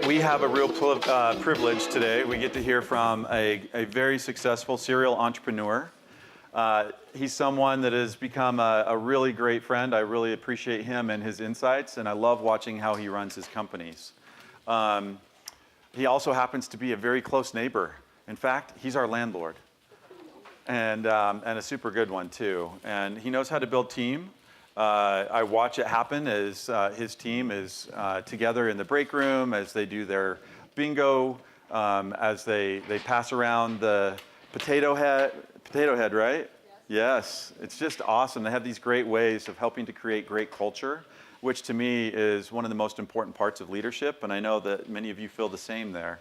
We have a real privilege today. We get to hear from a very successful serial entrepreneur. He's someone that has become a really great friend. I really appreciate him and his insights, and I love watching how he runs his companies. He also happens to be a very close neighbor. In fact, he's our landlord, and a super good one too. And he knows how to build team. I watch it happen as his team is together in the break room, as they do their bingo, as they pass around the potato head, right? Yes, it's just awesome. They have these great ways of helping to create great culture, which to me is one of the most important parts of leadership, and I know that many of you feel the same there.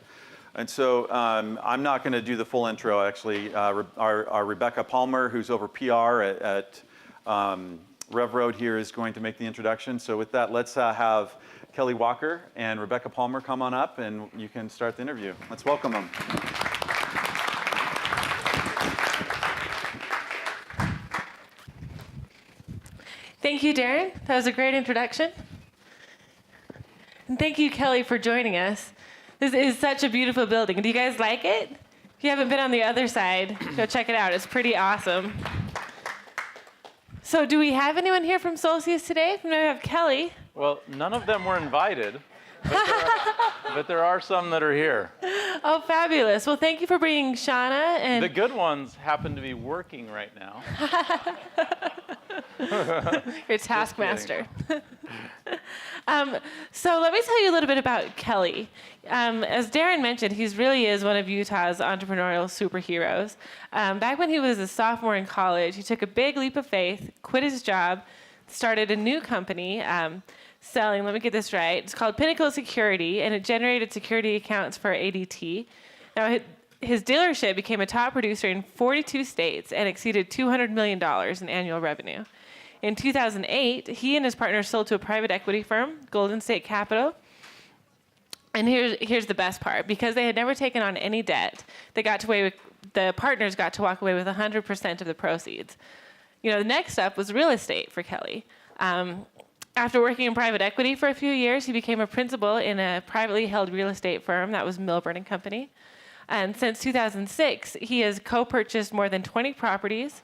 And so I'm not going to do the full intro, actually. Our Rebecca Palmer, who's over PR at RevU here, is going to make the introduction. So with that, let's have Kelly Walker and Rebecca Palmer come on up, and you can start the interview. Let's welcome them. Thank you, Darren. That was a great introduction. And thank you, Kelly, for joining us. This is such a beautiful building. Do you guys like it? If you haven't been on the other side, go check it out. It's pretty awesome. So do we have anyone here from Solcius today? We have Kelly. Well, none of them were invited, but there are some that are here. Oh, fabulous. Well, thank you for bringing Shauna. And the good ones happen to be working right now. You're taskmaster. So let me tell you a little bit about Kelly. As Darren mentioned, he really is one of Utah's entrepreneurial superheroes. Back when he was a sophomore in college, he took a big leap of faith, quit his job, started a new company selling, let me get this right, it's called Pinnacle Security, and it generated security accounts for ADT. Now, his dealership became a top producer in 42 states and exceeded $200 million in annual revenue. In 2008, he and his partner sold to a private equity firm, Golden State Capital. And here's the best part. Because they had never taken on any debt, the partners got to walk away with 100% of the proceeds. You know, the next step was real estate for Kelly. After working in private equity for a few years, he became a principal in a privately held real estate firm that was Milburn & Company. And since 2006, he has co-purchased more than 20 properties,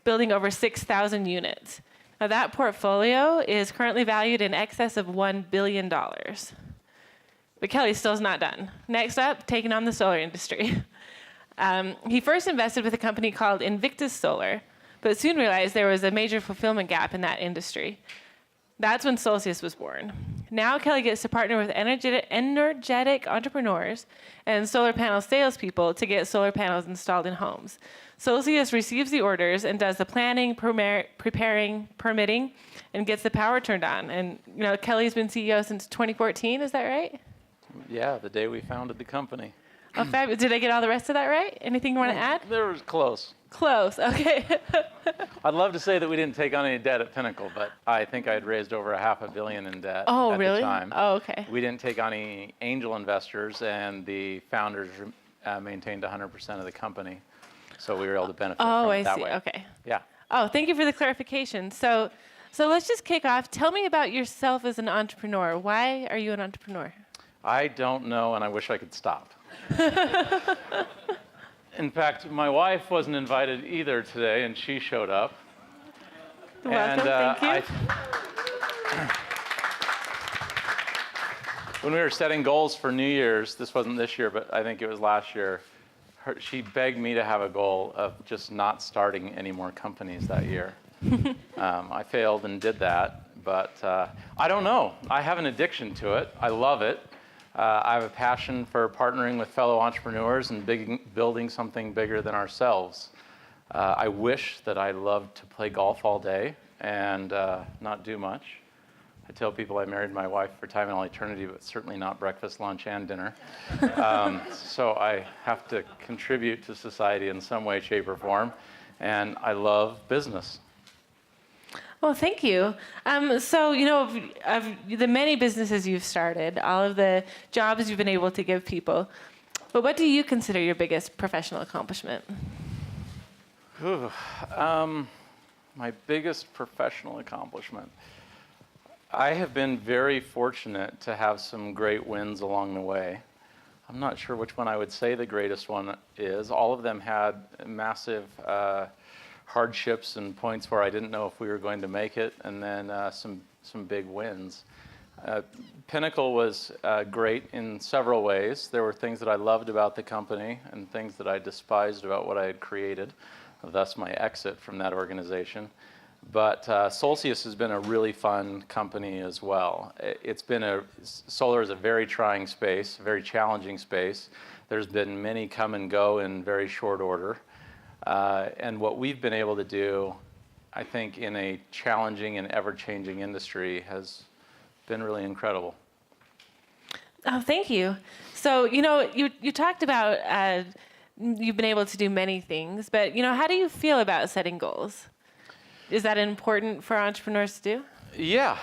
building over 6,000 units. Now, that portfolio is currently valued in excess of $1 billion. But Kelly still's not done. Next up, taking on the solar industry. He first invested with a company called Invictus Solar, but soon realized there was a major fulfillment gap in that industry. That's when Solcius was born. Now Kelly gets to partner with energetic entrepreneurs and solar panel salespeople to get solar panels installed in homes. Solcius receives the orders and does the planning, preparing, permitting, and gets the power turned on. And you know, Kelly's been CEO since 2014, is that right? Yeah, the day we founded the company. Oh, fabulous. Did I get all the rest of that right? Anything you want to add? There was close. Close, okay. I'd love to say that we didn't take on any debt at Pinnacle, but I think I had raised over $500 million in debt at really? the time. Oh, okay. We didn't take on any angel investors, and the founders maintained 100% of the company. So we were able to benefit from it that way. Oh, I see, okay. Yeah. Oh, thank you for the clarification. So let's just kick off. Tell me about yourself as an entrepreneur. Why are you an entrepreneur? I don't know, and I wish I could stop. In fact, my wife wasn't invited either today, and she showed up. Welcome, thank you. When we were setting goals for New Year's, this wasn't this year, but I think it was last year, she begged me to have a goal of just not starting any more companies that year. I failed and did that, but I don't know. I have an addiction to it. I love it. I have a passion for partnering with fellow entrepreneurs and building something bigger than ourselves. I wish that I loved to play golf all day and not do much. I tell people I married my wife for time and all eternity, but certainly not breakfast, lunch, and dinner. So I have to contribute to society in some way, shape, or form. And I love business. Well, thank you. So, you know, of the many businesses you've started, all of the jobs you've been able to give people, but what do you consider your biggest professional accomplishment? My biggest professional accomplishment. I have been very fortunate to have some great wins along the way. I'm not sure which one I would say the greatest one is. All of them had massive hardships and points where I didn't know if we were going to make it, and then some big wins. Pinnacle was great in several ways. There were things that I loved about the company and things that I despised about what I had created, thus my exit from that organization. But Solcius has been a really fun company as well. Solar is a very trying space, a very challenging space. There's been many come and go in very short order. And what we've been able to do, I think, in a challenging and ever-changing industry has been really incredible. Oh, thank you. So, you talked about you've been able to do many things, but, how do you feel about setting goals? Is that important for entrepreneurs to do? Yeah.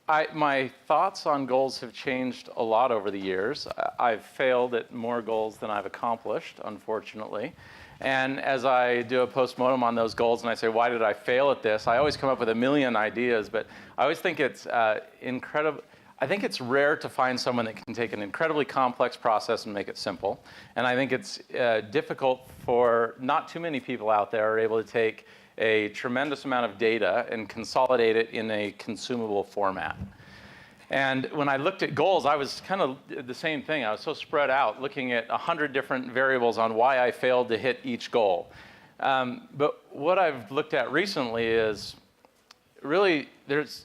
My thoughts on goals have changed a lot over the years. I've failed at more goals than I've accomplished, unfortunately. And as I do a postmortem on those goals and I say, why did I fail at this? I always come up with a million ideas, but I always think it's incredible. I think it's rare to find someone that can take an incredibly complex process and make it simple. And I think it's difficult for not too many people out there are able to take a tremendous amount of data and consolidate it in a consumable format. And when I looked at goals, I was kind of the same thing. I was so spread out, looking at 100 different variables on why I failed to hit each goal. But what I've looked at recently is really,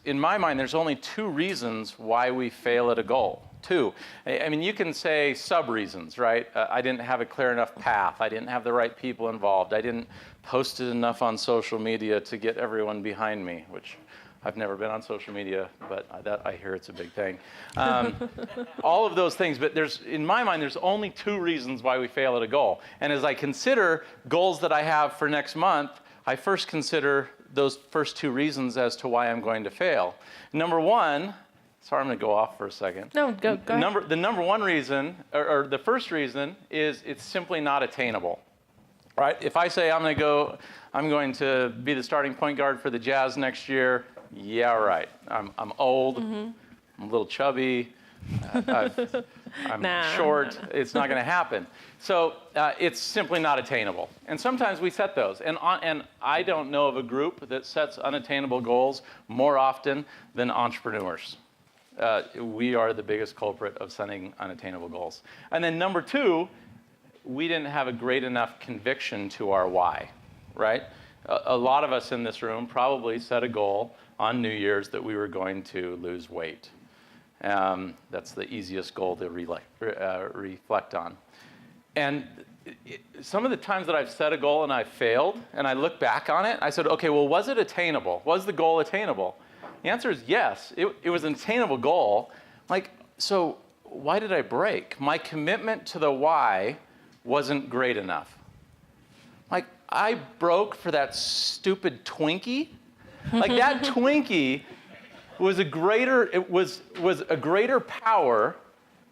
in my mind, there's only two reasons why we fail at a goal. Two. I mean, you can say sub-reasons, right? I didn't have a clear enough path. I didn't have the right people involved. I didn't post it enough on social media to get everyone behind me, which I've never been on social media, but I hear it's a big thing. All of those things, but in my mind, there's only two reasons why we fail at a goal. And as I consider goals that I have for next month, I first consider those first two reasons as to why I'm going to fail. Number one, sorry, I'm going to go off for a second. No, go ahead. The number one reason, or the first reason, is it's simply not attainable. Right? If I say I'm going to be the starting point guard for the Jazz next year, yeah, right. I'm old, I'm a little chubby, I'm short. It's not going to happen. So it's simply not attainable. And sometimes we set those. And I don't know of a group that sets unattainable goals more often than entrepreneurs. We are the biggest culprit of setting unattainable goals. And then number two, we didn't have a great enough conviction to our why, right? A lot of us in this room probably set a goal on New Year's that we were going to lose weight. That's the easiest goal to reflect on. And some of the times that I've set a goal and I've failed, and I look back on it, I said, okay, well, was it attainable? Was the goal attainable? The answer is yes. It was an attainable goal. So why did I break? My commitment to the why wasn't great enough. I broke for that stupid Twinkie. That Twinkie was a greater power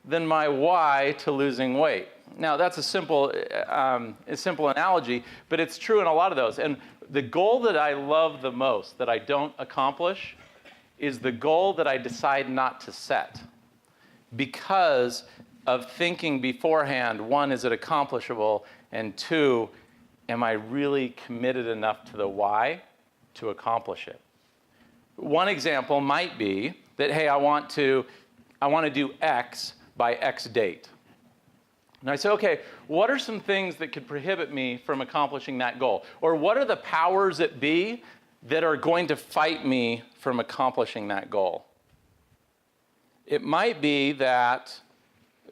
than my why to losing weight. Now that's a simple analogy, but it's true in a lot of those. And the goal that I love the most that I don't accomplish is the goal that I decide not to set because of thinking beforehand, one, is it accomplishable? And two, am I really committed enough to the why to accomplish it? One example might be that, hey, I want to do X by X date. And I say, okay, what are some things that could prohibit me from accomplishing that goal? Or what are the powers that be that are going to fight me from accomplishing that goal? It might be that,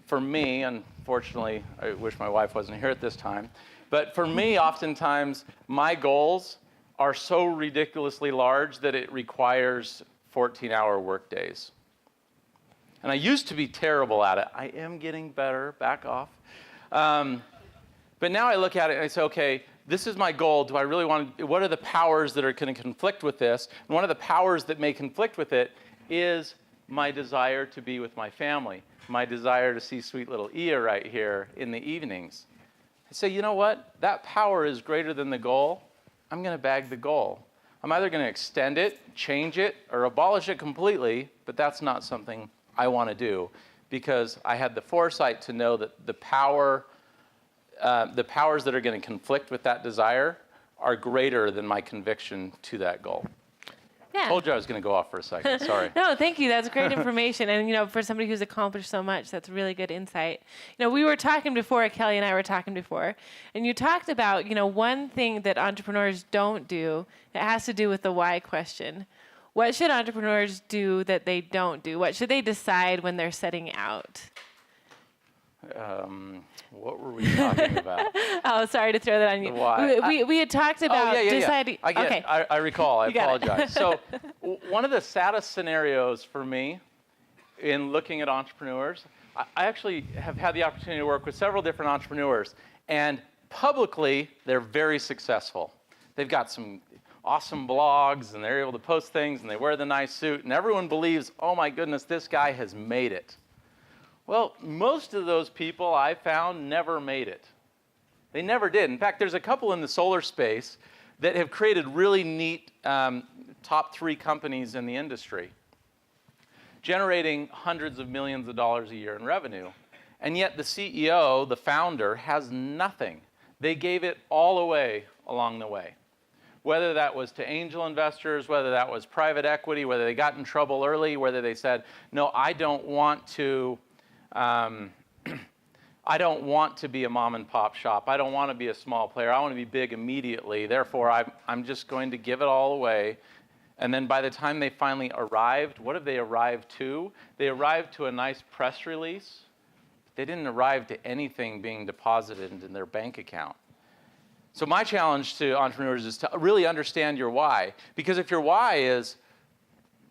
for me, unfortunately, I wish my wife wasn't here at this time, but for me, oftentimes, my goals are so ridiculously large that it requires 14-hour workdays. And I used to be terrible at it. I am getting better, back off. But now I look at it and I say, okay, this is my goal. Do I really what are the powers that are going to conflict with this? And one of the powers that may conflict with it is my desire to be with my family, my desire to see sweet little Ia right here in the evenings. I say, you know what? That power is greater than the goal. I'm going to bag the goal. I'm either going to extend it, change it, or abolish it completely, but that's not something I want to do because I had the foresight to know that the powers that are going to conflict with that desire are greater than my conviction to that goal. Yeah. Told you I was going to go off for a second. Sorry. No, thank you. That's great information. And, for somebody who's accomplished so much, that's really good insight. We were talking before, Kelly and I were talking before, and you talked about, one thing that entrepreneurs don't do that has to do with the why question. What should entrepreneurs do that they don't do? What should they decide when they're setting out? What were we talking about? Oh, sorry to throw that on you. Why? We had talked about deciding. I get okay. it. I recall. I You got it. apologize. So one of the saddest scenarios for me in looking at entrepreneurs, I actually have had the opportunity to work with several different entrepreneurs, and publicly, they're very successful. They've got some awesome blogs, and they're able to post things, and they wear the nice suit, and everyone believes, oh my goodness, this guy has made it. Well, most of those people I found never made it. They never did. In fact, there's a couple in the solar space that have created really neat top 3 companies in the industry, generating hundreds of millions of dollars a year in revenue. And yet the CEO, the founder, has nothing. They gave it all away along the way. Whether that was to angel investors, whether that was private equity, whether they got in trouble early, whether they said, no, I don't want to be a mom and pop shop. I don't want to be a small player. I want to be big immediately. Therefore, I'm just going to give it all away. And then by the time they finally arrived, what have they arrived to? They arrived to a nice press release. They didn't arrive to anything being deposited into their bank account. So my challenge to entrepreneurs is to really understand your why. Because if your why is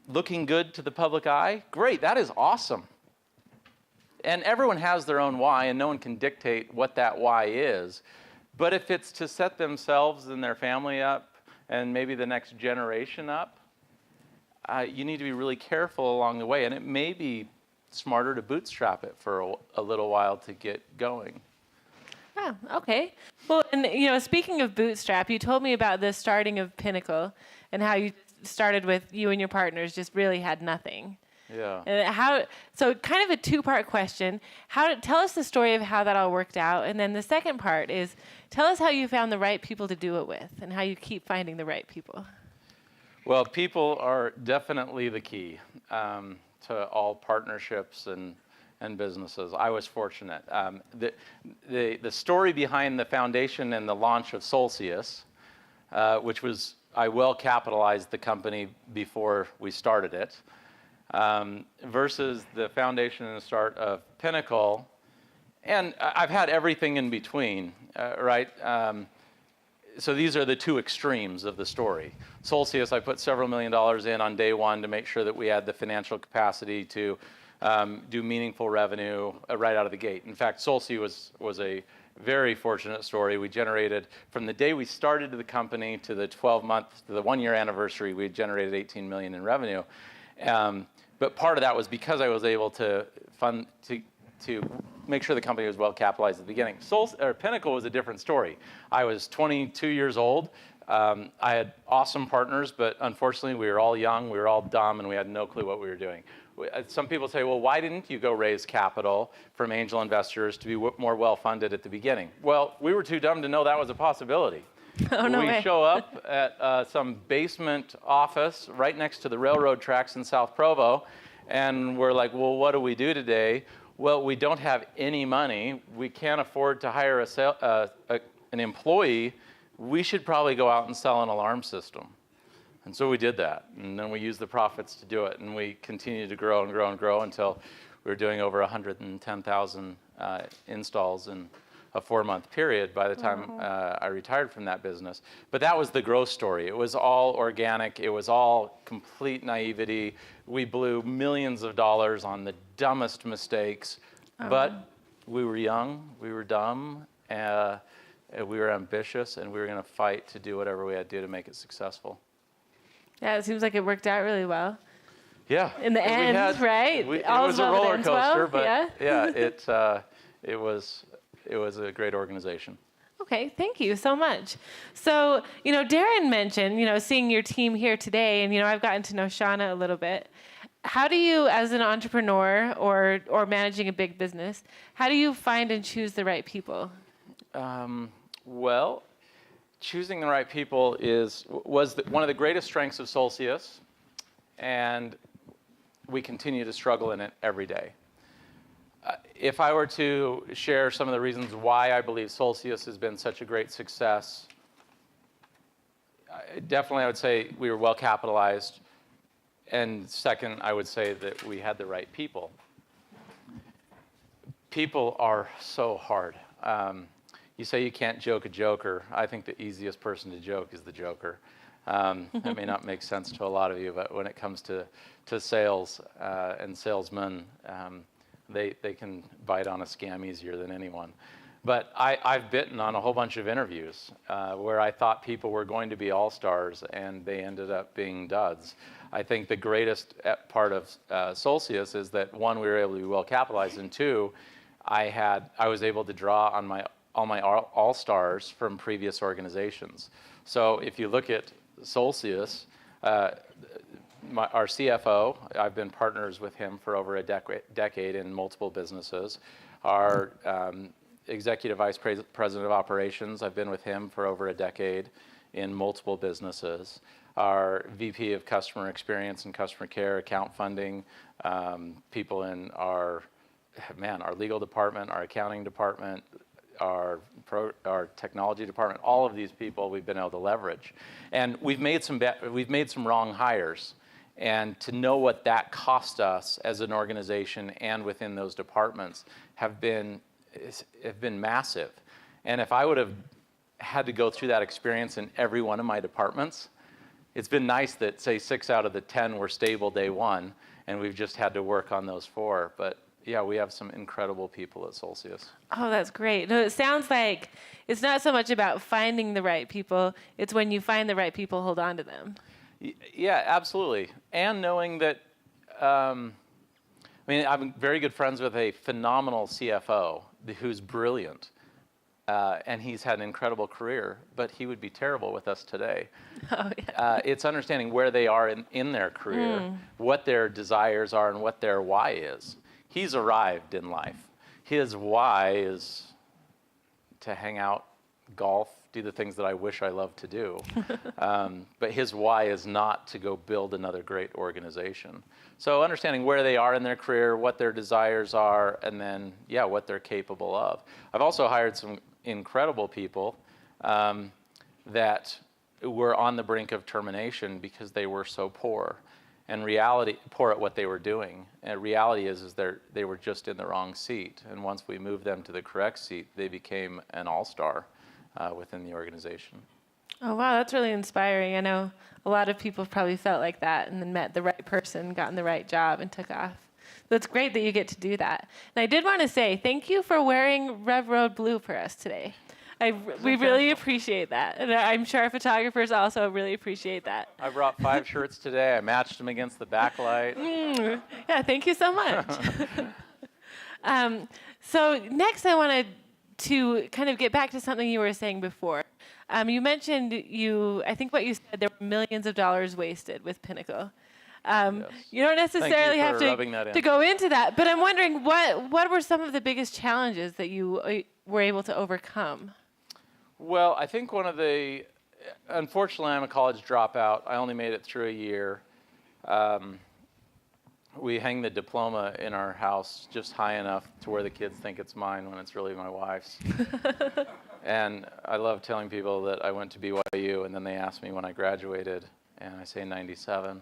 looking good to the public eye, great, that is awesome. And everyone has their own why, and no one can dictate what that why is. But if it's to set themselves and their family up, and maybe the next generation up, you need to be really careful along the way. And it may be smarter to bootstrap it for a little while to get going. Oh, okay. Well, and speaking of Bootstrap, you told me about the starting of Pinnacle and how you started with you and your partners just really had nothing. Yeah. And so kind of a 2-part question. Tell us the story of how that all worked out. And then the second part is, tell us how you found the right people to do it with and how you keep finding the right people. Well, people are definitely the key to all partnerships and businesses. I was fortunate. The story behind the foundation and the launch of Solcius, which was, I well capitalized the company before we started it, versus the foundation and the start of Pinnacle. And I've had everything in between, right? So these are the 2 extremes of the story. Solcius, I put several $1 million in on day 1 to make sure that we had the financial capacity to do meaningful revenue right out of the gate. In fact, Solcius was a very fortunate story. We generated, from the day we started the company to the 12-month, to the 1-year anniversary, we had generated $18 million in revenue. But part of that was because I was able to fund, to make sure the company was well capitalized at the beginning. Pinnacle was a different story. I was 22 years old. I had awesome partners, but unfortunately we were all young, we were all dumb, and we had no clue what we were doing. Some people say, well, why didn't you go raise capital from angel investors to be more well-funded at the beginning? Well, we were too dumb to know that was a possibility. Oh, no way. We show up at some basement office right next to the railroad tracks in South Provo, and we're like, well, what do we do today? Well, we don't have any money. We can't afford to hire an employee. We should probably go out and sell an alarm system. And so we did that, and then we used the profits to do it, and we continued to grow and grow and grow until we were doing over 110,000 installs in a 4-month period by the time I retired from that business. But that was the growth story. It was all organic. It was all complete naivety. We blew millions of dollars on the dumbest mistakes, but we were young, we were dumb, we were ambitious, and we were going to fight to do whatever we had to do to make it successful. Yeah, it seems like it worked out really well. Yeah. In the end, right? It was a roller coaster, but yeah, it was a great organization. Okay, thank you so much. So, Darren mentioned, seeing your team here today, and, I've gotten to know Shauna a little bit. How do you, as an entrepreneur or managing a big business, how do you find and choose the right people? Well, choosing the right people was one of the greatest strengths of Solcius, and we continue to struggle in it every day. If I were to share some of the reasons why I believe Solcius has been such a great success, definitely I would say we were well capitalized, and second, I would say that we had the right people. People are so hard. You say you can't joke a joker. I think the easiest person to joke is the joker. That may not make sense to a lot of you, but when it comes to sales and salesmen, they can bite on a scam easier than anyone. But I've bitten on a whole bunch of interviews where I thought people were going to be all-stars, and they ended up being duds. I think the greatest part of Solcius is that, one, we were able to be well capitalized, and two, I was able to draw on all my all-stars from previous organizations. So if you look at Solcius, our CFO, I've been partners with him for over a decade in multiple businesses. Our Executive Vice President of Operations, I've been with him for over a decade in multiple businesses. Our VP of Customer Experience and Customer Care, Account Funding, people in our legal department, our accounting department, our technology department, all of these people we've been able to leverage. And we've made some wrong hires. And to know what that cost us as an organization and within those departments have been massive. And if I would have had to go through that experience in every one of my departments, it's been nice that, say, 6 out of the 10 were stable day one, and we've just had to work on those 4. But yeah, we have some incredible people at Solcius. Oh, that's great. No, it sounds like it's not so much about finding the right people, it's when you find the right people, hold on to them. Yeah, absolutely. And knowing that, I'm very good friends with a phenomenal CFO who's brilliant, and he's had an incredible career, but he would be terrible with us today. Oh, yeah. It's understanding where they are in their career, what their desires are, and what their why is. He's arrived in life. His why is to hang out, golf, do the things that I wish I loved to do. But his why is not to go build another great organization. So understanding where they are in their career, what their desires are, and then, what they're capable of. I've also hired some incredible people that were on the brink of termination because they were so poor. And poor at what they were doing. And reality is they were just in the wrong seat. And once we moved them to the correct seat, they became an all-star within the organization. Oh, wow, that's really inspiring. I know a lot of people probably felt like that and then met the right person, gotten the right job, and took off. So it's great that you get to do that. And I did want to say thank you for wearing Rev Road Blue for us today. We really appreciate that. And I'm sure our photographers also really appreciate that. I brought 5 shirts today. I matched them against the backlight. Yeah, thank you so much. So next I wanted to kind of get back to something you were saying before. You mentioned I think what you said, there were millions of dollars wasted with Pinnacle. Yes. You don't necessarily have to go into that, but I'm wondering what were some of the biggest challenges that you were able to overcome? Well, I think unfortunately, I'm a college dropout. I only made it through a year. We hang the diploma in our house just high enough to where the kids think it's mine when it's really my wife's. And I love telling people that I went to BYU, and then they ask me when I graduated, and I say 97.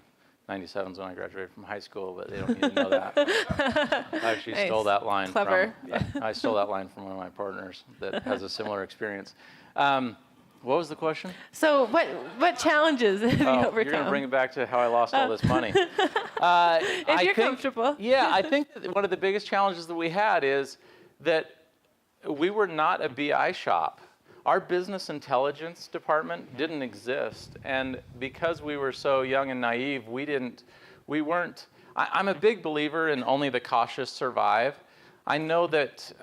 97 is when I graduated from high school, but they don't need to know that. I actually stole that line. Clever. I stole that line from one of my partners that has a similar experience. What was the question? So what challenges have you overcome? You're going to bring it back to how I lost all this money. If you're comfortable. Yeah, I think that one of the biggest challenges that we had is that we were not a BI shop. Our business intelligence department didn't exist. And because we were so young and naive, I'm a big believer in only the cautious survive. I know that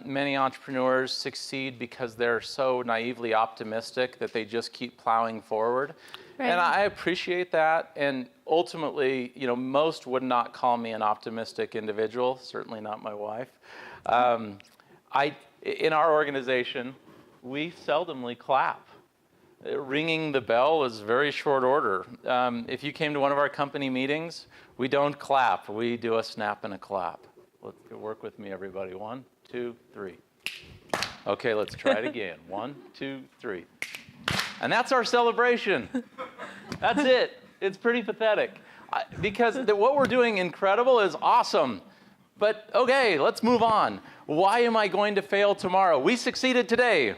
many entrepreneurs succeed because they're so naively optimistic that they just keep plowing forward. Right. And I appreciate that. And ultimately, most would not call me an optimistic individual, certainly not my wife. In our organization, we seldomly clap. Ringing the bell is very short order. If you came to one of our company meetings, we don't clap. We do a snap and a clap. Let's work with me, everybody. 1, 2, 3. Okay, let's try it again. 1, 2, 3. And that's our celebration. That's it. It's pretty pathetic. Because what we're doing incredible is awesome. But okay, let's move on. Why am I going to fail tomorrow? We succeeded today.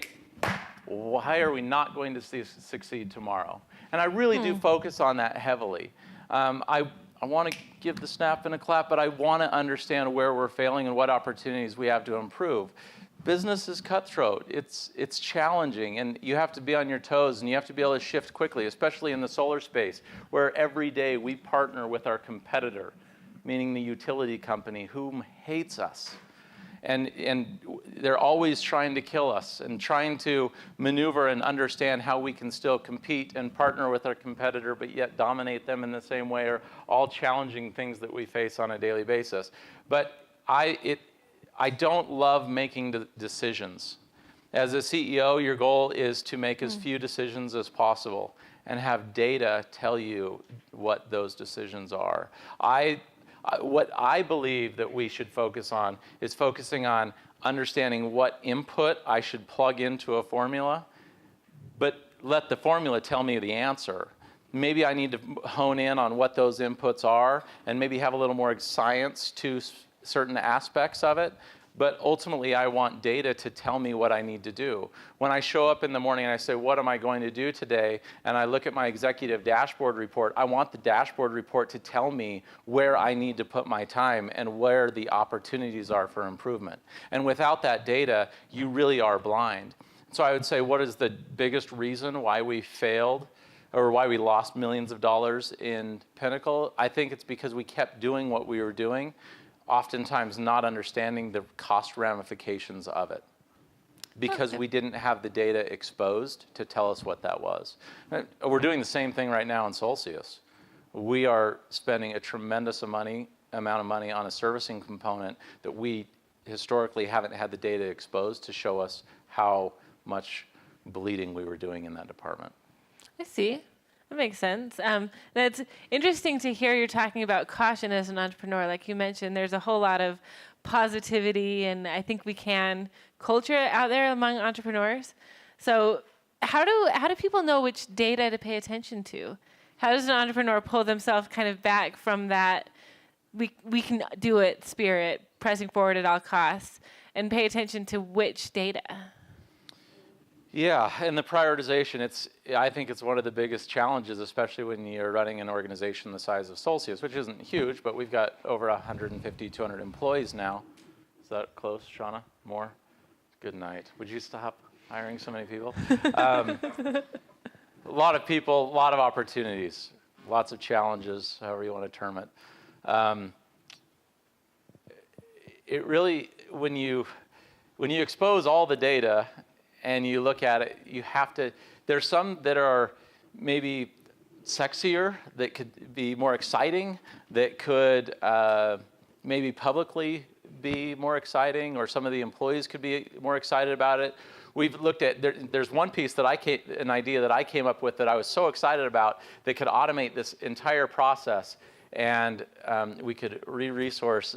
Why are we not going to succeed tomorrow? And I really do focus on that heavily. I want to give the snap and a clap, but I want to understand where we're failing and what opportunities we have to improve. Business is cutthroat. It's challenging, and you have to be on your toes, and you have to be able to shift quickly, especially in the solar space, where every day we partner with our competitor, meaning the utility company, whom hates us. And they're always trying to kill us and trying to maneuver and understand how we can still compete and partner with our competitor, but yet dominate them in the same way, are all challenging things that we face on a daily basis. But I don't love making decisions. As a CEO, your goal is to make as few decisions as possible and have data tell you what those decisions are. What I believe that we should focus on is focusing on understanding what input I should plug into a formula, but let the formula tell me the answer. Maybe I need to hone in on what those inputs are and maybe have a little more science to certain aspects of it. But ultimately, I want data to tell me what I need to do. When I show up in the morning and I say, what am I going to do today? And I look at my executive dashboard report, I want the dashboard report to tell me where I need to put my time and where the opportunities are for improvement. And without that data, you really are blind. So I would say, what is the biggest reason why we failed or why we lost millions of dollars in Pinnacle? I think it's because we kept doing what we were doing, oftentimes not understanding the cost ramifications of it because we didn't have the data exposed to tell us what that was. We're doing the same thing right now in Solcius. We are spending a tremendous amount of money on a servicing component that we historically haven't had the data exposed to show us how much bleeding we were doing in that department. I see. That makes sense. That's interesting to hear you're talking about caution as an entrepreneur. Like you mentioned, there's a whole lot of positivity and I think we can culture out there among entrepreneurs. So how do people know which data to pay attention to? How does an entrepreneur pull themselves kind of back from that we can do it spirit, pressing forward at all costs, and pay attention to which data? Yeah, and the prioritization, I think it's one of the biggest challenges, especially when you're running an organization the size of Solcius, which isn't huge, but we've got over 150, 200 employees now. Is that close, Shauna? More? Good night. Would you stop hiring so many people? A lot of people, a lot of opportunities, lots of challenges, however you want to term it. It really, when you expose all the data and you look at it, you have to, there's some that are maybe sexier, that could be more exciting, that could maybe publicly be more exciting, or some of the employees could be more excited about it. We've looked at, there's one piece that an idea that I came up with that I was so excited about that could automate this entire process, and we could re-resource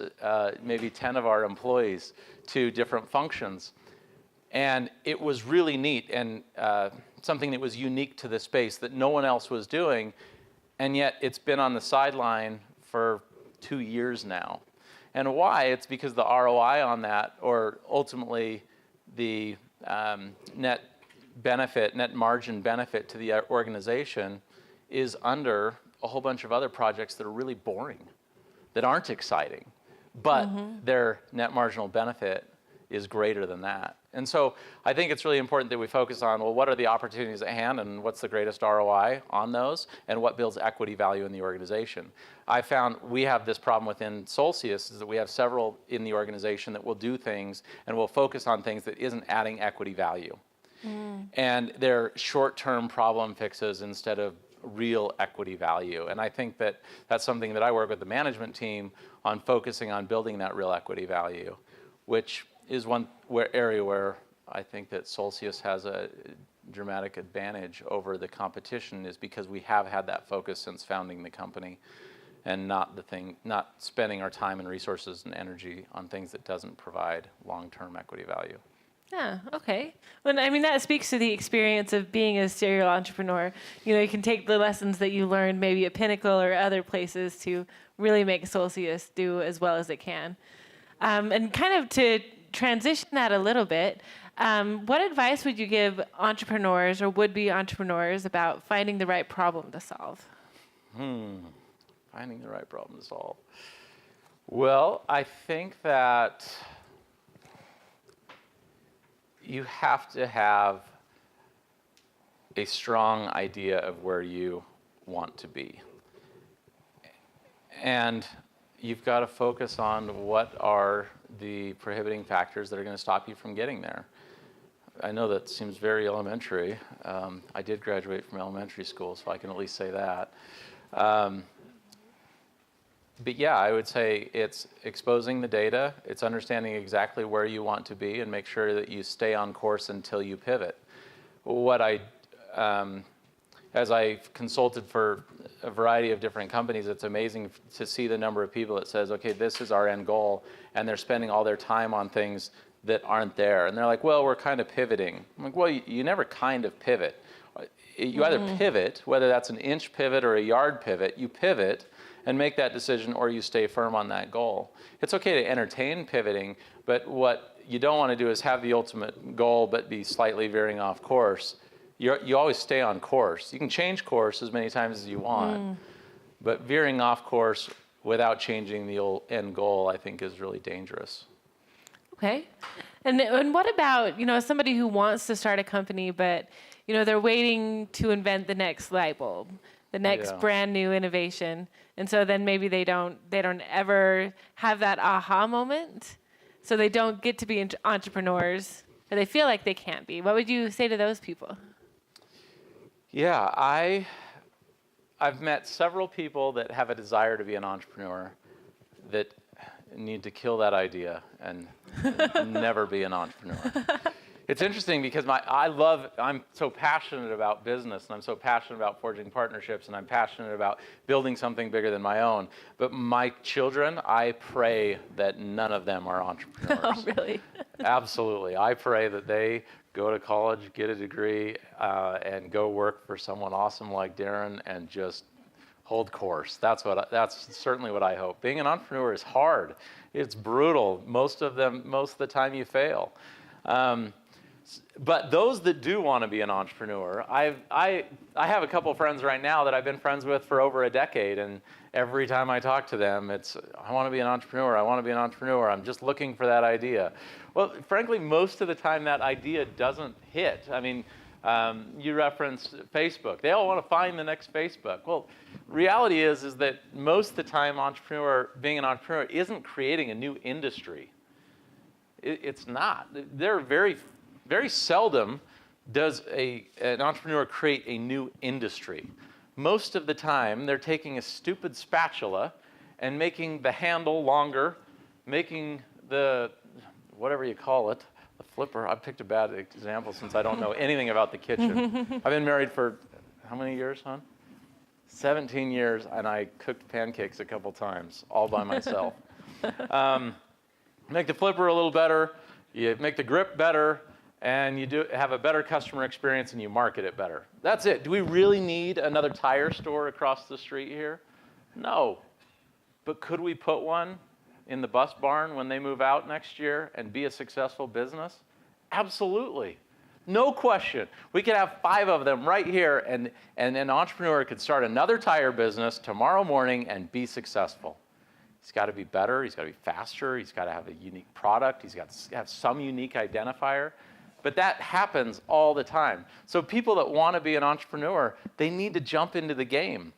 maybe 10 of our employees to different functions. And it was really neat and something that was unique to the space that no one else was doing, and yet it's been on the sideline for 2 years now. And why? It's because the ROI on that, or ultimately the net margin benefit to the organization, is under a whole bunch of other projects that are really boring, that aren't exciting, but their net marginal benefit is greater than that. And so I think it's really important that we focus on, well, what are the opportunities at hand and what's the greatest ROI on those and what builds equity value in the organization. I found we have this problem within Solcius is that we have several in the organization that will do things and will focus on things that isn't adding equity value. And they're short-term problem fixes instead of real equity value. And I think that that's something that I work with the management team on, focusing on building that real equity value, which is one area where I think that Solcius has a dramatic advantage over the competition, is because we have had that focus since founding the company, and not spending our time and resources and energy on things that doesn't provide long-term equity value. Yeah, okay. Well, I mean, that speaks to the experience of being a serial entrepreneur. You know, you can take the lessons that you learned maybe at Pinnacle or other places to really make Solcius do as well as it can. And kind of to transition that a little bit, what advice would you give entrepreneurs or would-be entrepreneurs about finding the right problem to solve? Finding the right problem to solve. Well, I think that you have to have a strong idea of where you want to be. And you've got to focus on what are the prohibiting factors that are going to stop you from getting there. I know that seems very elementary. I did graduate from elementary school, so I can at least say that. But yeah, I would say it's exposing the data, it's understanding exactly where you want to be, and make sure that you stay on course until you pivot. As I've consulted for a variety of different companies, it's amazing to see the number of people that says, okay, this is our end goal, and they're spending all their time on things that aren't there. And they're like, well, we're kind of pivoting. I'm like, well, you never kind of pivot. You either pivot, whether that's an inch pivot or a yard pivot, you pivot and make that decision, or you stay firm on that goal. It's okay to entertain pivoting, but what you don't want to do is have the ultimate goal but be slightly veering off course. You always stay on course. You can change course as many times as you want, but veering off course without changing the end goal, I think, is really dangerous. Okay. And what about, somebody who wants to start a company, but, they're waiting to invent the next light bulb, the next brand new innovation. And so then maybe they don't ever have that aha moment. So they don't get to be entrepreneurs, or they feel like they can't be. What would you say to those people? Yeah, I've met several people that have a desire to be an entrepreneur that need to kill that idea and never be an entrepreneur. It's interesting because I'm so passionate about business, and I'm so passionate about forging partnerships, and I'm passionate about building something bigger than my own. But my children, I pray that none of them are entrepreneurs. Oh, really? Absolutely. I pray that they go to college, get a degree, and go work for someone awesome like Darren and just hold course. That's certainly what I hope. Being an entrepreneur is hard. It's brutal. Most of the time you fail. But those that do want to be an entrepreneur, I have a couple friends right now that I've been friends with for over a decade, and every time I talk to them, it's, I want to be an entrepreneur, I want to be an entrepreneur, I'm just looking for that idea. Well, frankly, most of the time that idea doesn't hit. I mean, you referenced Facebook. They all want to find the next Facebook. Well, reality is that most of the time being an entrepreneur isn't creating a new industry. It's not. There are very seldom does an entrepreneur create a new industry. Most of the time, they're taking a stupid spatula and making the handle longer, making the, whatever you call it, the flipper. I picked a bad example since I don't know anything about the kitchen. I've been married for how many years, hon? 17 years, and I cooked pancakes a couple times, all by myself. Make the flipper a little better, you make the grip better, and you have a better customer experience, and you market it better. That's it. Do we really need another tire store across the street here? No. But could we put one in the bus barn when they move out next year and be a successful business? Absolutely. No question. We could have 5 of them right here, and an entrepreneur could start another tire business tomorrow morning and be successful. He's got to be better. He's got to be faster. He's got to have a unique product. He's got to have some unique identifier. But that happens all the time. So people that want to be an entrepreneur, they need to jump into the game,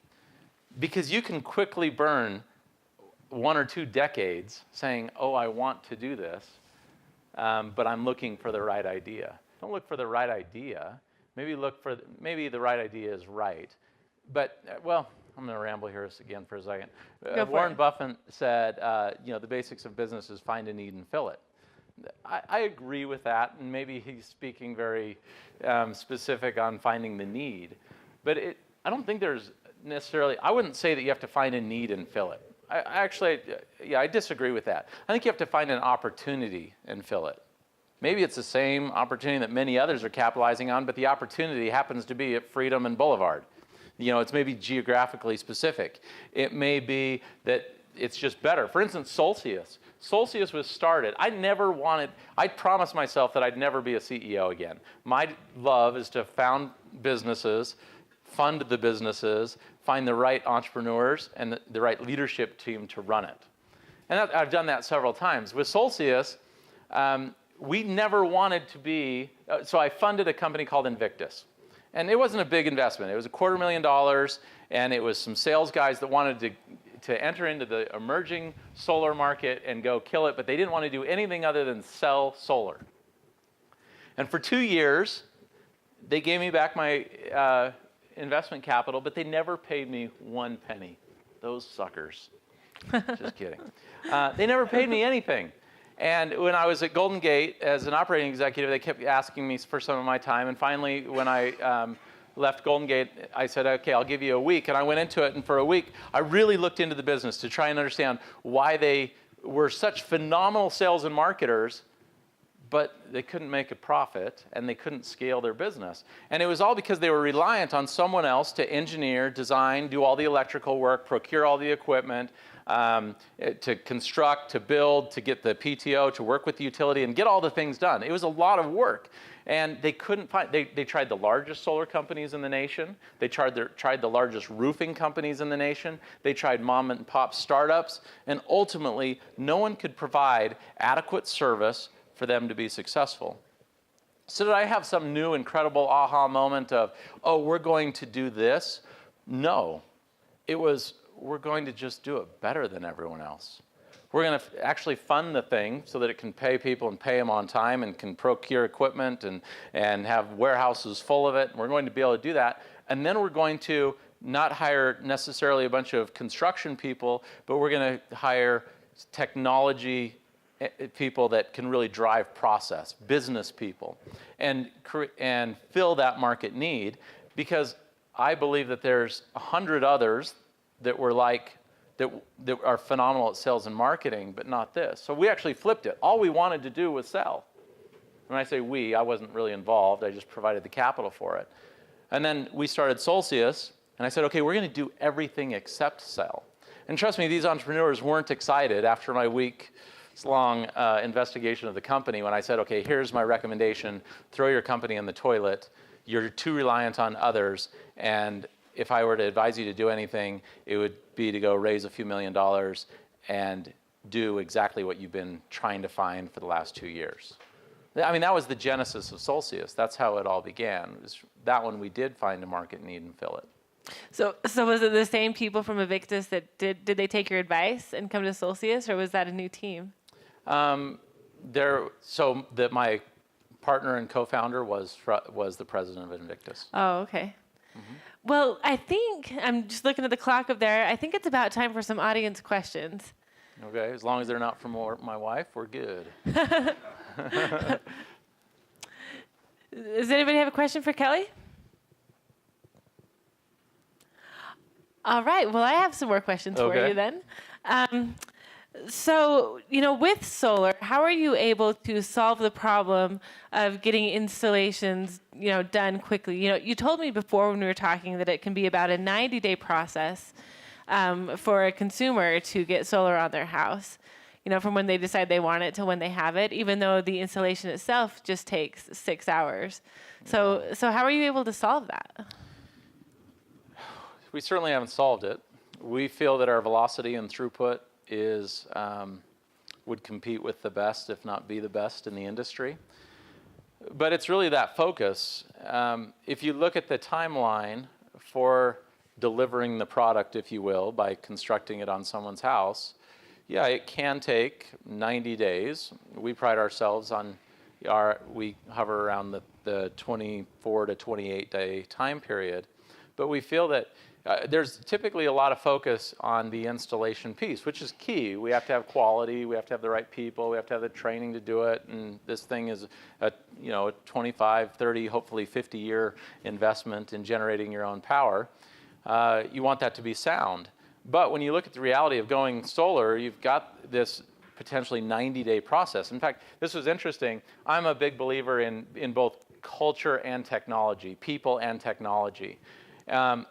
because you can quickly burn 1 or 2 decades saying, oh, I want to do this, but I'm looking for the right idea. Don't look for the right idea. Maybe the right idea is right. But, well, I'm going to ramble here again for a second. Warren Buffett said, the basics of business is find a need and fill it. I agree with that, and maybe he's speaking very specific on finding the need. But I don't think there's necessarily, I wouldn't say that you have to find a need and fill it. I disagree with that. I think you have to find an opportunity and fill it. Maybe it's the same opportunity that many others are capitalizing on, but the opportunity happens to be at Freedom and Boulevard. It's maybe geographically specific. It may be that it's just better. For instance, Solcius. Solcius was started. I promised myself that I'd never be a CEO again. My love is to found businesses, fund the businesses, find the right entrepreneurs and the right leadership team to run it. And I've done that several times. With Solcius, we never wanted to be, so I funded a company called Invictus. And it wasn't a big investment. It was $250,000, and it was some sales guys that wanted to enter into the emerging solar market and go kill it, but they didn't want to do anything other than sell solar. And for 2 years, they gave me back my investment capital, but they never paid me 1 penny. Those suckers. Just kidding. They never paid me anything. And when I was at Golden Gate as an operating executive, they kept asking me for some of my time. And finally, when I left Golden Gate, I said, okay, I'll give you a week. And I went into it, and for a week, I really looked into the business to try and understand why they were such phenomenal sales and marketers, but they couldn't make a profit, and they couldn't scale their business. And it was all because they were reliant on someone else to engineer, design, do all the electrical work, procure all the equipment, to construct, to build, to get the PTO, to work with the utility, and get all the things done. It was a lot of work. And they couldn't find, they tried the largest solar companies in the nation. They tried the largest roofing companies in the nation. They tried mom and pop startups. And ultimately, no one could provide adequate service for them to be successful. So did I have some new incredible aha moment of, oh, we're going to do this? No. It was, we're going to just do it better than everyone else. We're going to actually fund the thing so that it can pay people and pay them on time and can procure equipment and have warehouses full of it. And we're going to be able to do that. And then we're going to not hire necessarily a bunch of construction people, but we're going to hire technology people that can really drive process, business people, and fill that market need, because I believe that there's 100 others that were like, that are phenomenal at sales and marketing, but not this. So we actually flipped it. All we wanted to do was sell. When I say we, I wasn't really involved. I just provided the capital for it. And then we started Solcius, and I said, okay, we're going to do everything except sell. And trust me, these entrepreneurs weren't excited after my week-long investigation of the company when I said, okay, here's my recommendation. Throw your company in the toilet. You're too reliant on others, and if I were to advise you to do anything, it would be to go raise a few $1 million and do exactly what you've been trying to find for the last 2 years. I mean, that was the genesis of Solcius. That's how it all began. It was that one we did find a market need and fill it. So was it the same people from Invictus that did they take your advice and come to Solcius, or was that a new team? My partner and co-founder was the president of Invictus. Oh, okay. Mm-hmm. Well, I think, I'm just looking at the clock up there, I think it's about time for some audience questions. Okay, as long as they're not from my wife, we're good. Does anybody have a question for Kelly? All right, well, I have some more questions for you then. So, with solar, how are you able to solve the problem of getting installations, done quickly? You told me before when we were talking that it can be about a 90-day process for a consumer to get solar on their house, from when they decide they want it to when they have it, even though the installation itself just takes 6 hours. So how are you able to solve that? We certainly haven't solved it. We feel that our velocity and throughput is would compete with the best, if not be the best in the industry. But it's really that focus. If you look at the timeline for delivering the product, if you will, by constructing it on someone's house, yeah, it can take 90 days. We pride ourselves on we hover around the 24 to 28 day time period. But we feel that there's typically a lot of focus on the installation piece, which is key. We have to have quality, we have to have the right people, we have to have the training to do it, and this thing is a 25, 30, hopefully 50-year investment in generating your own power. You want that to be sound. But when you look at the reality of going solar, you've got this potentially 90-day process. In fact, this was interesting. I'm a big believer in both culture and technology, people and technology. Our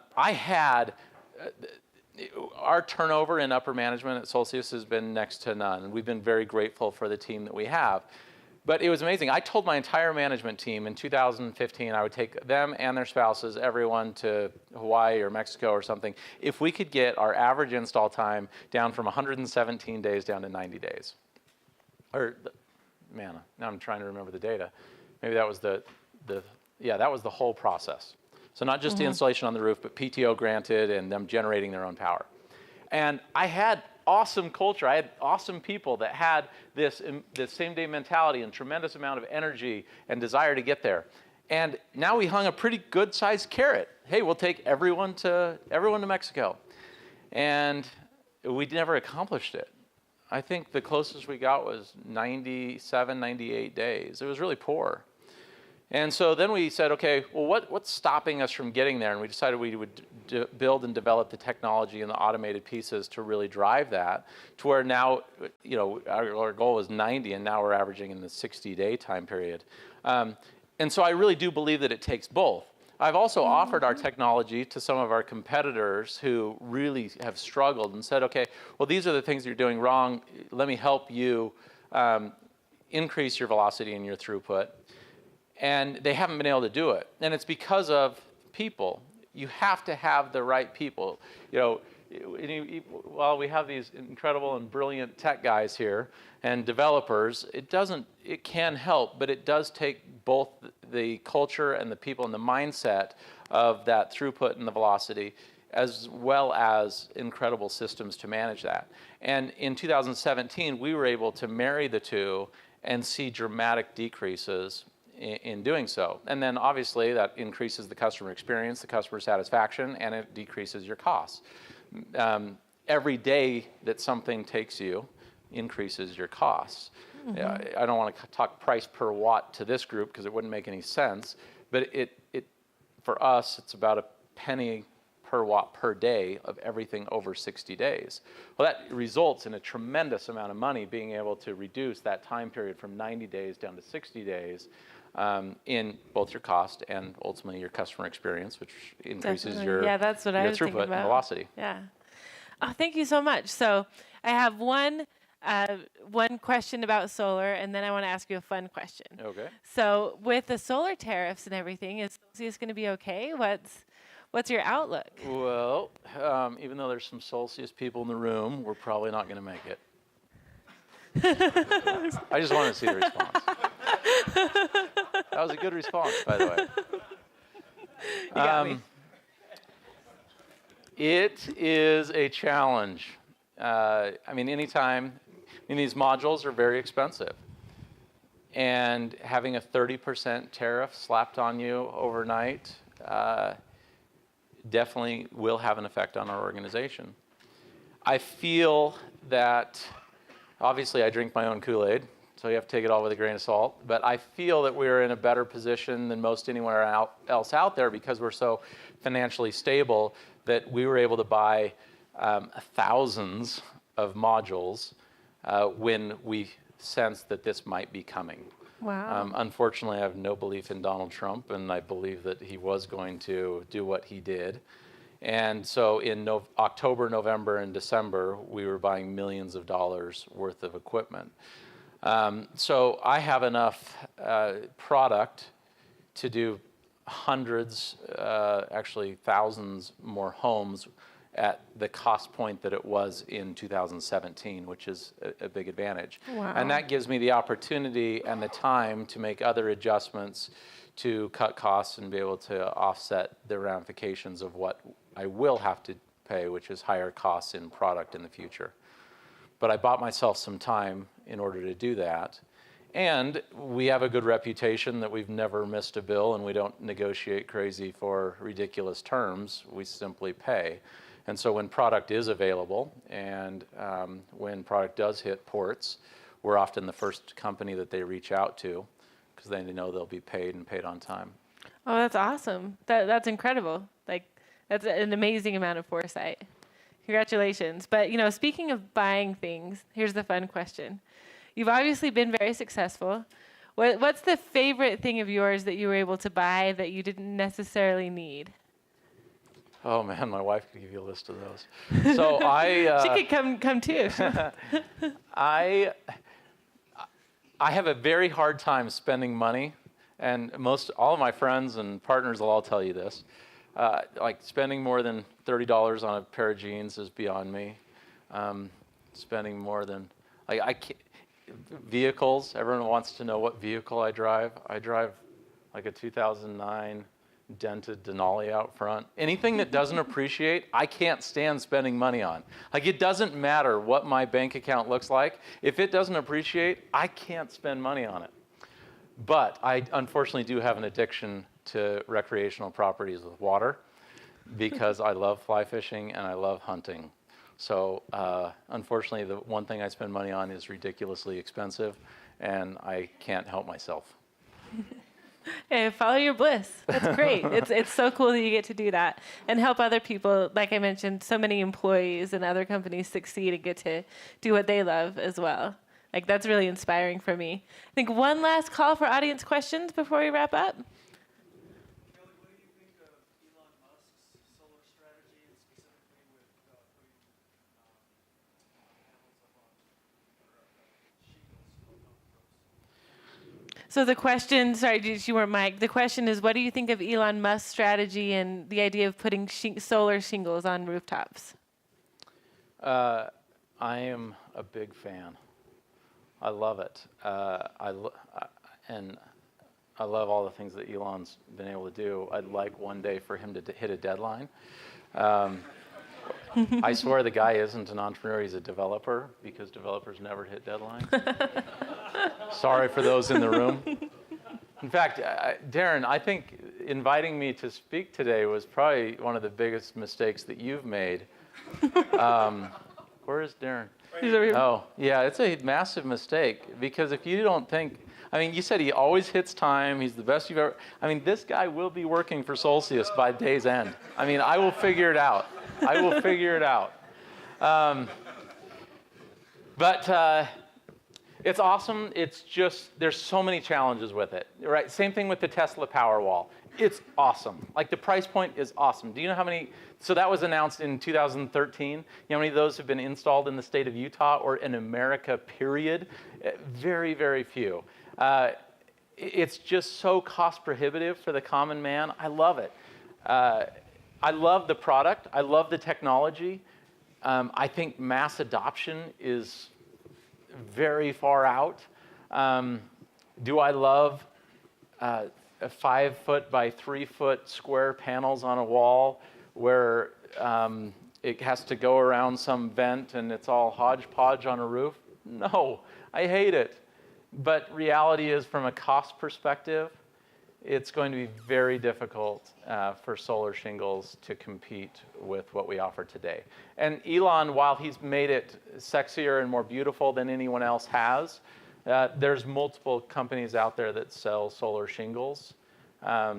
turnover in upper management at Solcius has been next to none, and we've been very grateful for the team that we have. But it was amazing. I told my entire management team in 2015 I would take them and their spouses, everyone, to Hawaii or Mexico or something, if we could get our average install time down from 117 days down to 90 days. Now I'm trying to remember the data. Maybe that was that was the whole process. So not just the installation on the roof, but PTO granted and them generating their own power. And I had awesome culture. I had awesome people that had this same-day mentality and tremendous amount of energy and desire to get there. And now we hung a pretty good-sized carrot. Hey, we'll take everyone to Mexico. And we never accomplished it. I think the closest we got was 97, 98 days. It was really poor. And so then we said, okay, well, what's stopping us from getting there? And we decided we would build and develop the technology and the automated pieces to really drive that to where now, our goal was 90, and now we're averaging in the 60-day time period. And so I really do believe that it takes both. I've also offered our technology to some of our competitors who really have struggled and said, okay, well, these are the things you're doing wrong. Let me help you increase your velocity and your throughput. And they haven't been able to do it. And it's because of people. You have to have the right people. While we have these incredible and brilliant tech guys here and developers, it can help, but it does take both the culture and the people and the mindset of that throughput and the velocity, as well as incredible systems to manage that. And in 2017, we were able to marry the two and see dramatic decreases in doing so. And then obviously that increases the customer experience, the customer satisfaction, and it decreases your costs. Every day that something takes you increases your costs. I don't want to talk price per watt to this group because it wouldn't make any sense, but for us, it's about a penny per watt per day of everything over 60 days. Well, that results in a tremendous amount of money being able to reduce that time period from 90 days down to 60 days. In both your cost and ultimately your customer experience, which increases your throughput and velocity. Yeah. Oh, thank you so much. So I have one question about solar, and then I want to ask you a fun question. Okay. So with the solar tariffs and everything, is Solcius going to be okay? What's your outlook? Well, even though there's some Solcius people in the room, we're probably not going to make it. I just wanted to see the response. That was a good response, by the way. You got me. It is a challenge. These modules are very expensive. And having a 30% tariff slapped on you overnight definitely will have an effect on our organization. I feel that, obviously I drink my own Kool-Aid, so you have to take it all with a grain of salt. But I feel that we're in a better position than most anywhere else out there because we're so financially stable that we were able to buy thousands of modules when we sensed that this might be coming. Wow. Unfortunately, I have no belief in Donald Trump, and I believe that he was going to do what he did. And so in October, November, and December, we were buying millions of dollars worth of equipment. So I have enough product to do hundreds, actually thousands more homes at the cost point that it was in 2017, which is a big advantage. Wow. And that gives me the opportunity and the time to make other adjustments to cut costs and be able to offset the ramifications of what I will have to pay, which is higher costs in product in the future. But I bought myself some time in order to do that. And we have a good reputation that we've never missed a bill, and we don't negotiate crazy for ridiculous terms. We simply pay. And so when product is available and when product does hit ports, we're often the first company that they reach out to because they know they'll be paid and paid on time. Oh, that's awesome. That's incredible. Like, that's an amazing amount of foresight. Congratulations. But, speaking of buying things, here's the fun question. You've obviously been very successful. What's the favorite thing of yours that you were able to buy that you didn't necessarily need? Oh man, my wife could give you a list of those. So she could come too. I have a very hard time spending money, and all of my friends and partners will all tell you this. Like spending more than $30 on a pair of jeans is beyond me. Spending more than I can't. Vehicles, everyone wants to know what vehicle I drive. I drive like a 2009 dented Denali out front. Anything that doesn't appreciate, I can't stand spending money on. Like, it doesn't matter what my bank account looks like. If it doesn't appreciate, I can't spend money on it. But I unfortunately do have an addiction to recreational properties with water because I love fly fishing and I love hunting. So unfortunately, the one thing I spend money on is ridiculously expensive, and I can't help myself. Hey, follow your bliss. That's great. It's so cool that you get to do that and help other people. Like I mentioned, so many employees and other companies succeed and get to do what they love as well. Like, that's really inspiring for me. I think one last call for audience questions before we wrap up. Kelly, what do you think of Elon Musk's solar strategy, and specifically with putting panels up on shingles on roofs? So the question, sorry, you weren't Mike. The question is, what do you think of Elon Musk's strategy and the idea of putting solar shingles on rooftops? I am a big fan. I love it. And I love all the things that Elon's been able to do. I'd like one day for him to hit a deadline. I swear the guy isn't an entrepreneur, he's a developer, because developers never hit deadlines. Sorry for those in the room. In fact, Darren, I think inviting me to speak today was probably one of the biggest mistakes that you've made. Where is Darren? He's over here. Oh, yeah, it's a massive mistake, because if you don't think, you said he always hits time, he's the best you've ever, this guy will be working for Solcius by day's end. I will figure it out. But it's awesome. It's just, there's so many challenges with it, right? Same thing with the Tesla Powerwall. It's awesome. Like, the price point is awesome. Do you know how many, so that was announced in 2013. You know how many of those have been installed in the state of Utah or in America, period? Very, very few. It's just so cost prohibitive for the common man. I love it. I love the product. I love the technology. I think mass adoption is very far out. Do I love 5 foot by 3 foot square panels on a wall where it has to go around some vent and it's all hodgepodge on a roof? No, I hate it. But reality is, from a cost perspective, it's going to be very difficult for solar shingles to compete with what we offer today. And Elon, while he's made it sexier and more beautiful than anyone else has, there's multiple companies out there that sell solar shingles. I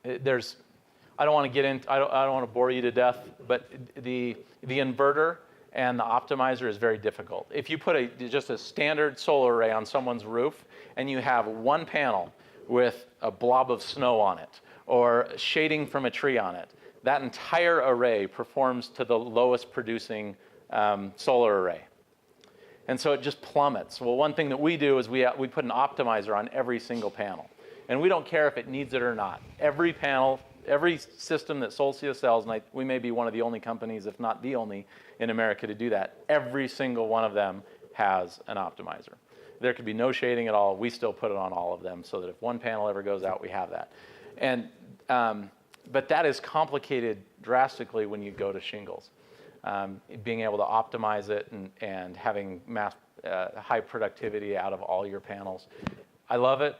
don't want to get into, I don't want to bore you to death, but the inverter and the optimizer is very difficult. If you put just a standard solar array on someone's roof and you have one panel with a blob of snow on it or shading from a tree on it, that entire array performs to the lowest producing solar array. And so it just plummets. Well, one thing that we do is we put an optimizer on every single panel. And we don't care if it needs it or not. Every panel every system that Solcius sells, and we may be one of the only companies, if not the only, in America to do that. Every single one of them has an optimizer. There could be no shading at all. We still put it on all of them so that if one panel ever goes out, we have that. And but that is complicated drastically when you go to Shingles. Being able to optimize it and having high productivity out of all your panels. I love it.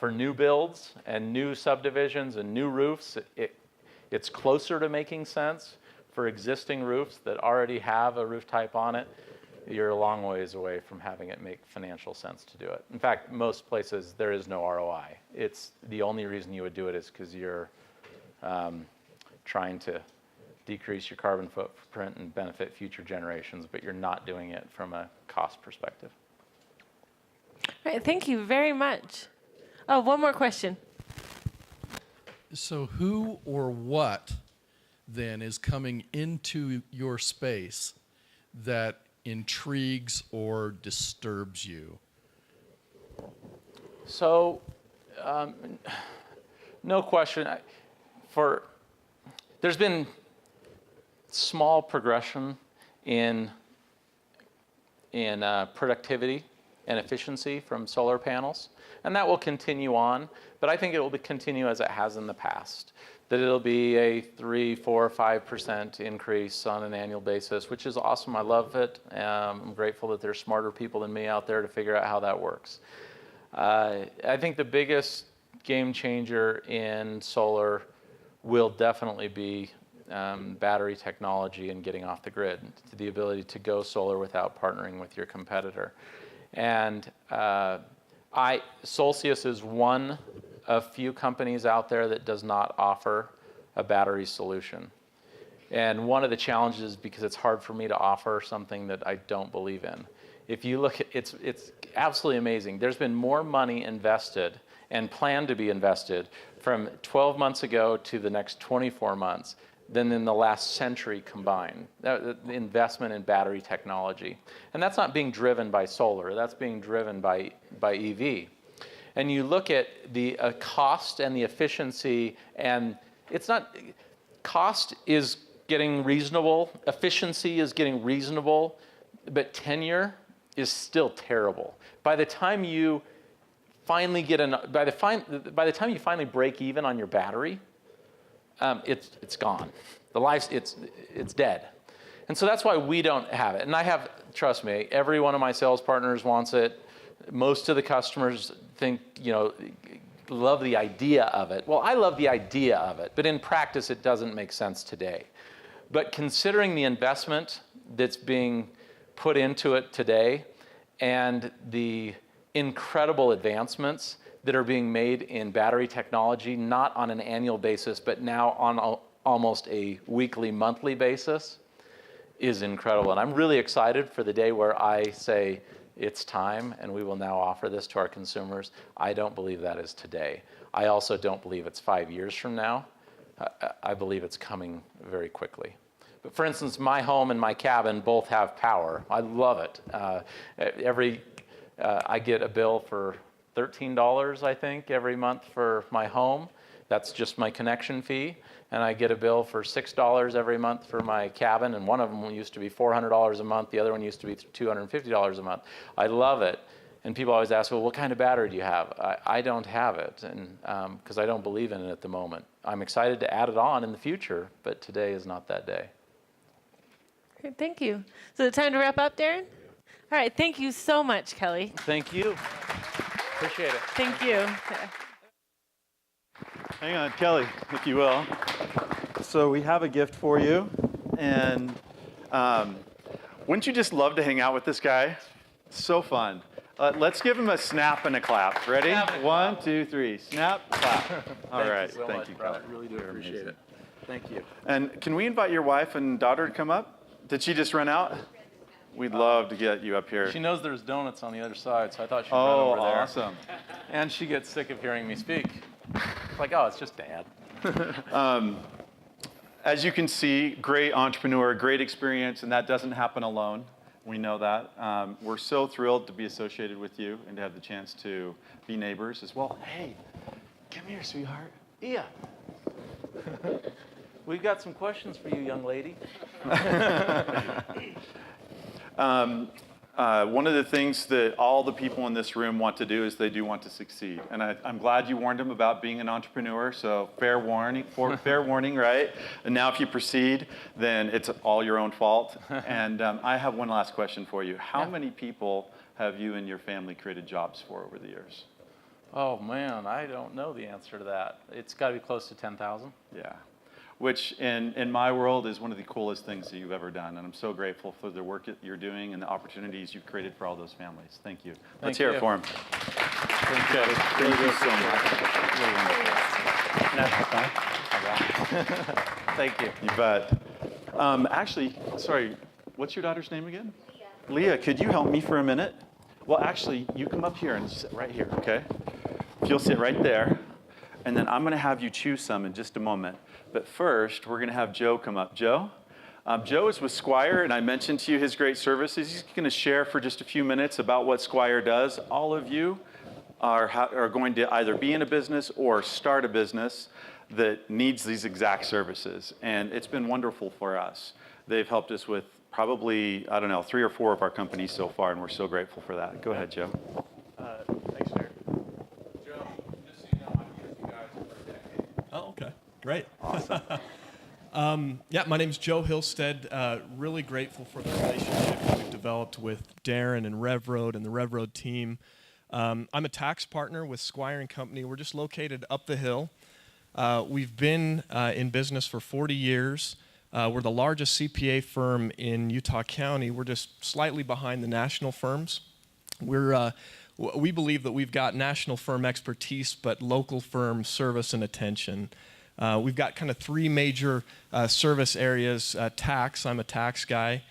For new builds and new subdivisions and new roofs, it's closer to making sense. For existing roofs that already have a roof type on it, you're a long ways away from having it make financial sense to do it. In fact, most places there is no ROI. It's the only reason you would do it is because you're trying to decrease your carbon footprint and benefit future generations, but you're not doing it from a cost perspective. All right, thank you very much. Oh, one more question. So who or what then is coming into your space that intrigues or disturbs you? So, no question. There's been small progression in productivity and efficiency from solar panels, and that will continue on, but I think it will continue as it has in the past, that it'll be a 3, 4, 5% increase on an annual basis, which is awesome. I love it. I'm grateful that there's smarter people than me out there to figure out how that works. I think the biggest game changer in solar will definitely be battery technology and getting off the grid, to the ability to go solar without partnering with your competitor. And Solcius is one of few companies out there that does not offer a battery solution. And one of the challenges is because it's hard for me to offer something that I don't believe in. If you look at it's absolutely amazing. There's been more money invested and planned to be invested from 12 months ago to the next 24 months than in the last century combined, the investment in battery technology. And that's not being driven by solar, that's being driven by EV. And you look at the cost and the efficiency, and it's not, cost is getting reasonable, efficiency is getting reasonable, but tenure is still terrible. By the time you finally by the time you finally break even on your battery, it's gone. It's dead. And so that's why we don't have it. And trust me, every one of my sales partners wants it. Most of the customers think, love the idea of it. Well, I love the idea of it, but in practice, it doesn't make sense today. But considering the investment that's being put into it today and the incredible advancements that are being made in battery technology, not on an annual basis, but now on almost a weekly, monthly basis, is incredible. And I'm really excited for the day where I say, it's time, and we will now offer this to our consumers. I don't believe that is today. I also don't believe it's 5 years from now. I believe it's coming very quickly. But for instance, my home and my cabin both have power. I love it. I get a bill for $13, I think, every month for my home. That's just my connection fee. And I get a bill for $6 every month for my cabin, and one of them used to be $400 a month. The other one used to be $250 a month. I love it. And people always ask, well, what kind of battery do you have? I don't have it, and because I don't believe in it at the moment. I'm excited to add it on in the future, but today is not that day. Great, thank you. So it's time to wrap up, Darren? All right, thank you so much, Kelly. Thank you. Appreciate it. Thank you. Hang on, Kelly, if you will. So we have a gift for you, and wouldn't you just love to hang out with this guy? So fun. Let's give him a snap and a clap. Ready? 1, 2, 3. Snap, clap. All right. Thank you, Kelly. I really do appreciate it. Thank you. And can we invite your wife and daughter to come up? Did she just run out? We'd love to get you up here. She knows there's donuts on the other side, so I thought she'd run over there. Oh, awesome. And she gets sick of hearing me speak. It's like, oh, it's just Dad. As you can see, great entrepreneur, great experience, and that doesn't happen alone. We know that. We're so thrilled to be associated with you and to have the chance to be neighbors as well. Hey, come here, sweetheart. Yeah. We've got some questions for you, young lady. One of the things that all the people in this room want to do is they do want to succeed. And I'm glad you warned them about being an entrepreneur, so fair warning, right? And now if you proceed, then it's all your own fault. And I have one last question for you. How many people have you and your family created jobs for over the years? Oh, man, I don't know the answer to that. It's got to be close to 10,000. Yeah. Which in my world is one of the coolest things that you've ever done. And I'm so grateful for the work that you're doing and the opportunities you've created for all those families. Thank you. Let's hear it for him. Thank you. Thank you so much. Thank you. You bet. Actually, sorry, what's your daughter's name again? Leah. Leah, could you help me for a minute? Well, actually, you come up here and sit right here, okay? If you'll sit right there. And then I'm going to have you choose some in just a moment. But first, we're going to have Joe come up. Joe? Joe is with Squire, and I mentioned to you his great services. He's going to share for just a few minutes about what Squire does. All of you are going to either be in a business or start a business that needs these exact services. And it's been wonderful for us. They've helped us with probably, 3 or 4 of our companies so far, and we're so grateful for that. Go ahead, Joe. Thanks, Derek. Joe, just so you know, I've used you guys for a decade. Oh, okay. Great. Awesome. Yeah, my name's Joe Hillstead. Really grateful for the relationship that we've developed with Darren and RevRoad and the RevRoad team. I'm a tax partner with Squire & Company. We're just located up the hill. We've been in business for 40 years. We're the largest CPA firm in Utah County. We're just slightly behind the national firms. We believe that we've got national firm expertise, but local firm service and attention. We've got kind of 3 major service areas. Tax, I'm a tax guy.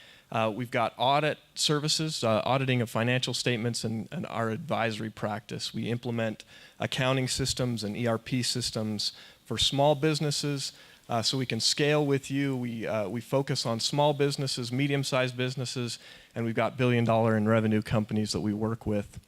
We've got audit services, auditing of financial statements, and our advisory practice. We implement accounting systems and ERP systems for small businesses so we can scale with you. We focus on small businesses, medium-sized businesses, and we've got billion-dollar in revenue companies that we work with.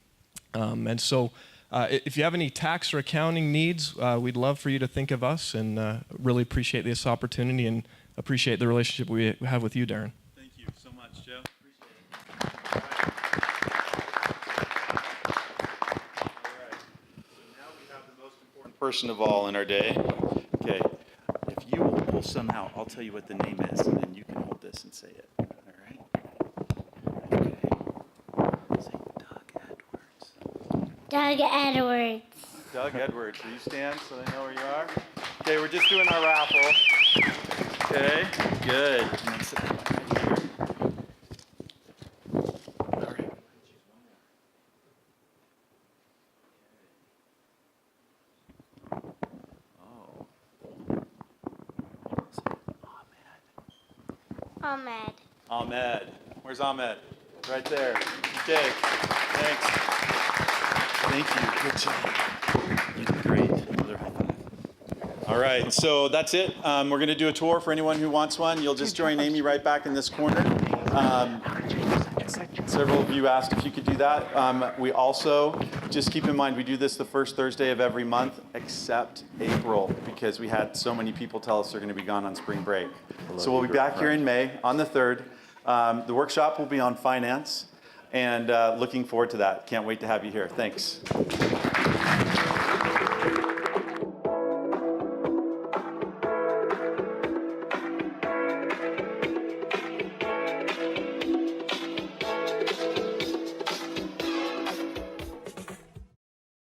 And so if you have any tax or accounting needs, we'd love for you to think of us, and really appreciate this opportunity and appreciate the relationship we have with you, Darren. Thank you so much, Joe. Appreciate it. All right. So now we have the most important person of all in our day. Okay. If you will somehow, I'll tell you what the name is, and then you can hold this and say it. All right. Okay. Say Doug Edwards. Doug Edwards. Doug Edwards. Will you stand so they know where you are? Okay, we're just doing our raffle. Okay, good. And then sit right here. All right. Oh. Ahmed. Ahmed. Where's Ahmed? Right there. Okay. Thanks. Thank you. Good job. You did great. Another high five. All right, so that's it. We're going to do a tour for anyone who wants one. You'll just join Amy right back in this corner. Several of you asked if you could do that. We also, just keep in mind, we do this the first Thursday of every month, except April, because we had so many people tell us they're going to be gone on spring break. So we'll be back here in May on the 3rd. The workshop will be on finance, and looking forward to that. Can't wait to have you here. Thanks.